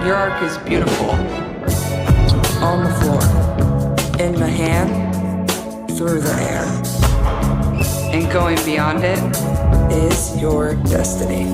Your arc is beautiful. On the floor, in the hand, through the air. And going beyond it is your destiny.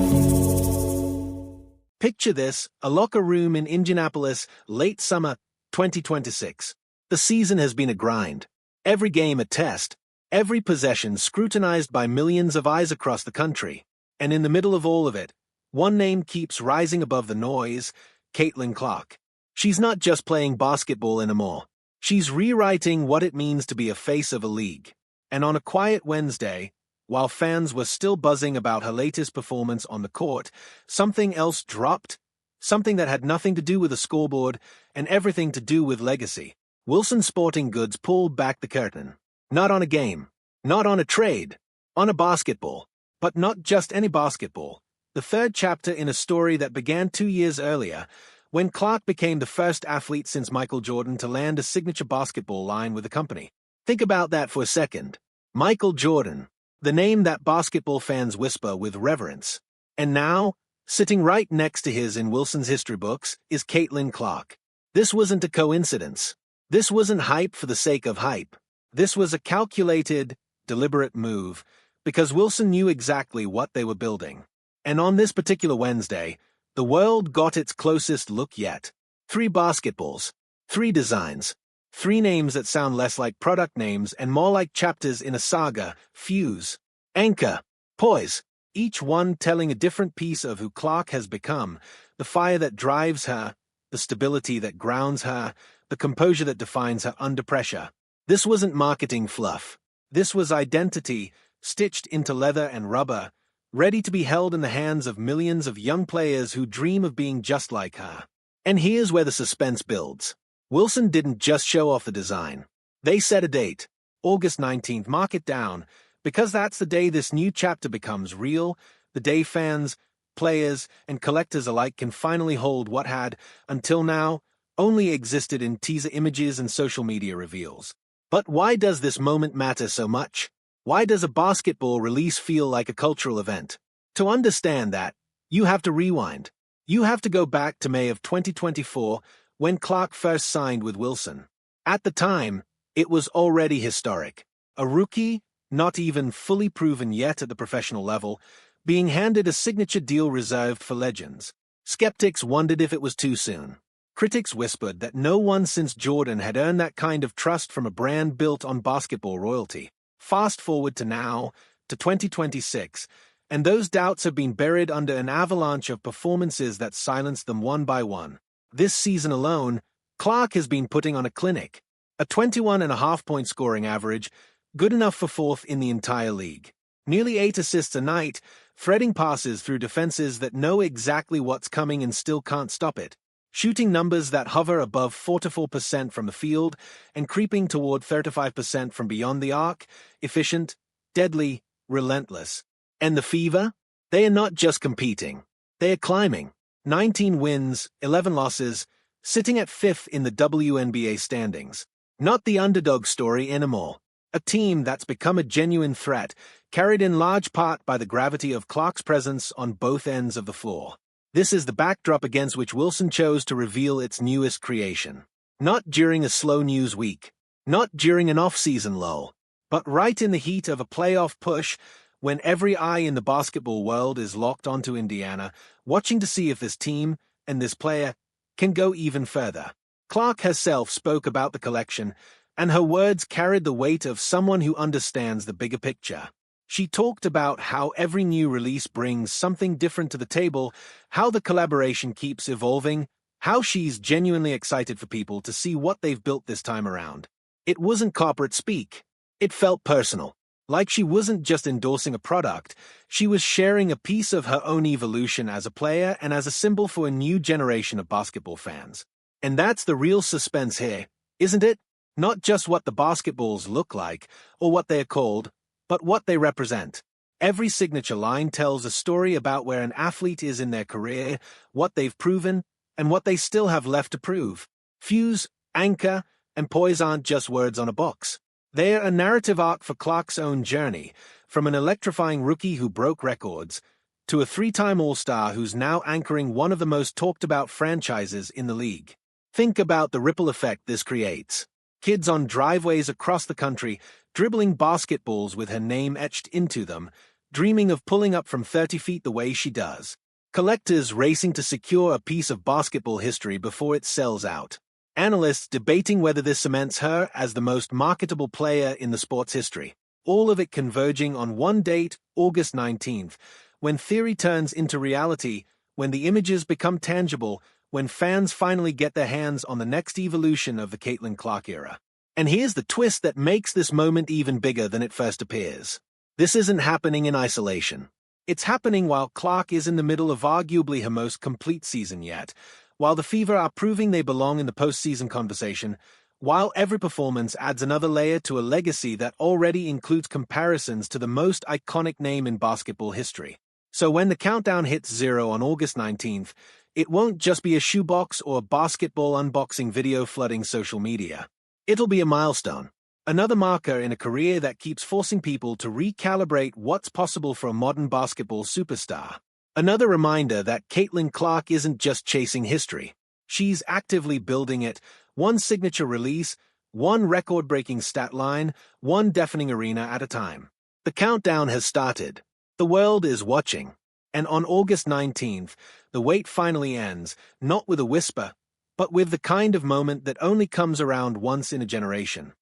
Picture this, a locker room in Indianapolis, late summer 2026. The season has been a grind. Every game a test, every possession scrutinized by millions of eyes across the country. And in the middle of all of it, one name keeps rising above the noise, Caitlin Clark. She's not just playing basketball anymore. She's rewriting what it means to be a face of a league. And on a quiet Wednesday, while fans were still buzzing about her latest performance on the court, something else dropped, something that had nothing to do with a scoreboard and everything to do with legacy. Wilson Sporting Goods pulled back the curtain. Not on a game, not on a trade, on a basketball. But not just any basketball. The third chapter in a story that began 2 years earlier, when Clark became the first athlete since Michael Jordan to land a signature basketball line with the company. Think about that for a second. Michael Jordan, the name that basketball fans whisper with reverence. And now, sitting right next to his in Wilson's history books, is Caitlin Clark. This wasn't a coincidence. This wasn't hype for the sake of hype. This was a calculated, deliberate move, because Wilson knew exactly what they were building. And on this particular Wednesday, the world got its closest look yet. 3 basketballs, 3 designs, 3 names that sound less like product names and more like chapters in a saga: Fuse, Anchor, Poise, each one telling a different piece of who Clark has become, the fire that drives her, the stability that grounds her, the composure that defines her under pressure. This wasn't marketing fluff. This was identity, stitched into leather and rubber, ready to be held in the hands of millions of young players who dream of being just like her. And here's where the suspense builds. Wilson didn't just show off the design. They set a date, August 19th, mark it down, because that's the day this new chapter becomes real, the day fans, players, and collectors alike can finally hold what had, until now, only existed in teaser images and social media reveals. But why does this moment matter so much? Why does a basketball release feel like a cultural event? To understand that, you have to rewind. You have to go back to May of 2024, when Clark first signed with Wilson. At the time, it was already historic. A rookie, not even fully proven yet at the professional level, being handed a signature deal reserved for legends. Skeptics wondered if it was too soon. Critics whispered that no one since Jordan had earned that kind of trust from a brand built on basketball royalty. Fast forward to now, to 2026, and those doubts have been buried under an avalanche of performances that silenced them one by one. This season alone, Clark has been putting on a clinic. A 21.5-point scoring average, good enough for 4th in the entire league. Nearly 8 assists a night, threading passes through defenses that know exactly what's coming and still can't stop it. Shooting numbers that hover above 44% from the field and creeping toward 35% from beyond the arc, efficient, deadly, relentless. And the fever? They are not just competing. They are climbing. 19 wins, 11 losses, sitting at 5th in the WNBA standings. Not the underdog story anymore. A team that's become a genuine threat, carried in large part by the gravity of Clark's presence on both ends of the floor. This is the backdrop against which Wilson chose to reveal its newest creation. Not during a slow news week, not during an off-season lull, but right in the heat of a playoff push when every eye in the basketball world is locked onto Indiana, watching to see if this team and this player can go even further. Clark herself spoke about the collection, and her words carried the weight of someone who understands the bigger picture. She talked about how every new release brings something different to the table, how the collaboration keeps evolving, how she's genuinely excited for people to see what they've built this time around. It wasn't corporate speak. It felt personal. Like she wasn't just endorsing a product, she was sharing a piece of her own evolution as a player and as a symbol for a new generation of basketball fans. And that's the real suspense here, isn't it? Not just what the basketballs look like, or what they are called, but what they represent. Every signature line tells a story about where an athlete is in their career, what they've proven, and what they still have left to prove. Fuse, Anchor, and Poise aren't just words on a box. They're a narrative arc for Clark's own journey, from an electrifying rookie who broke records, to a three-time All-Star who's now anchoring one of the most talked-about franchises in the league. Think about the ripple effect this creates. Kids on driveways across the country dribbling basketballs with her name etched into them, dreaming of pulling up from 30 feet the way she does. Collectors racing to secure a piece of basketball history before it sells out. Analysts debating whether this cements her as the most marketable player in the sport's history. All of it converging on one date, August 19th, when theory turns into reality, when the images become tangible, when fans finally get their hands on the next evolution of the Caitlin Clark era. And here's the twist that makes this moment even bigger than it first appears. This isn't happening in isolation. It's happening while Clark is in the middle of arguably her most complete season yet, while the Fever are proving they belong in the postseason conversation, while every performance adds another layer to a legacy that already includes comparisons to the most iconic name in basketball history. So when the countdown hits 0 on August 19th, it won't just be a shoebox or a basketball unboxing video flooding social media. It'll be a milestone, another marker in a career that keeps forcing people to recalibrate what's possible for a modern basketball superstar. Another reminder that Caitlin Clark isn't just chasing history. She's actively building it, one signature release, one record-breaking stat line, one deafening arena at a time. The countdown has started. The world is watching. And on August 19th, the wait finally ends, not with a whisper, but with the kind of moment that only comes around once in a generation.